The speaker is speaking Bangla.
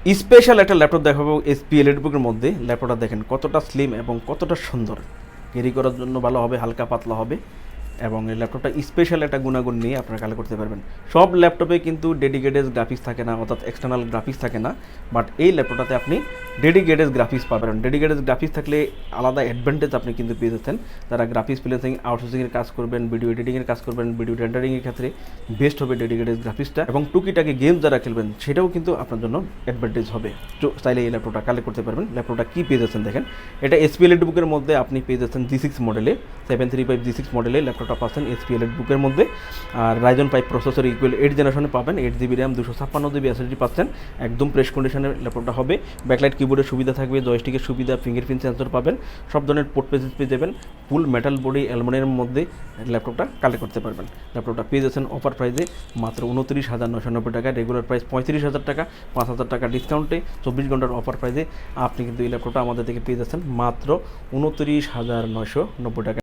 স্পেশাল একটা ল্যাপটপ দেখাবো এসপি এলিটবুকের মধ্যে। ল্যাপটপটা দেখেন কতটা স্লিম এবং কতটা সুন্দর, ক্যারি করার জন্য ভালো হবে, হালকা পাতলা হবে এবং এই ল্যাপটপটা স্পেশাল একটা গুণাগুণ নিয়ে আপনারা কালেক্ট করতে পারবেন। সব ল্যাপটপে কিন্তু ডেডিকেটেড গ্রাফিক্স থাকে না, অর্থাৎ এক্সটার্নাল গ্রাফিক্স থাকে না, বাট এই ল্যাপটপটাতে আপনি ডেডিকেটেড গ্রাফিক্স পাবেন। ডেডিকেটেড গ্রাফিক্স থাকলে আলাদা অ্যাডভান্টেজ আপনি কিন্তু পেয়ে যাচ্ছেন। যারা গ্রাফিক্স ফ্রিল্যান্সিং আউটসোর্সিংয়ের কাজ করবেন, ভিডিও এডিটিংয়ের কাজ করবেন, ভিডিও রেন্ডারিংয়ের ক্ষেত্রে বেস্ট হবে ডেডিকেটেড গ্রাফিক্সটা, এবং টুকিটাকি গেম যারা খেলবেন সেটাও কিন্তু আপনার জন্য অ্যাডভান্টেজ হবে। তো চাইলে এই ল্যাপটপটা কালেক্ট করতে পারবেন। ল্যাপটপটা কী পেয়ে যাচ্ছেন দেখেন, এটা এসপি এলিটবুকের মধ্যে আপনি পেয়ে যাচ্ছেন G6 মডেলে, 735 G6 মডেলে ল্যাপটপটা পাচ্ছেন এসপি বুকের মধ্যে। আর রাইজন 5 প্রসেসর ইকুয়াল 8 জেনারেশনে পাবেন, 8 GB র্যাম, 256 GB SSD পাচ্ছেন। একদম প্রেস কন্ডিশনের ল্যাপটপটা হবে। ব্যাকলাইট কিবোর্ডের সুবিধা থাকবে, জয়স্টিকের সুবিধা, ফিঙ্গারপ্রিন্ট সেন্সর পাবেন, সব ধরনের পোর্ট পেজেস পেয়ে যাবেন। ফুল মেটাল বডি অ্যালুমিনিয়ামের মধ্যে ল্যাপটপটা কালেক্ট করতে পারবেন। ল্যাপটপটা পেয়ে যাচ্ছেন অফার প্রাইসে মাত্র 29,990 টাকা, রেগুলার প্রাইস 35,000 টাকা, 5,000 টাকা ডিসকাউন্টে 24 ঘন্টার অফার প্রাইসে আপনি কিন্তু এই ল্যাপটপটা আমাদের থেকে পেয়ে যাচ্ছেন মাত্র 29,990 টাকা।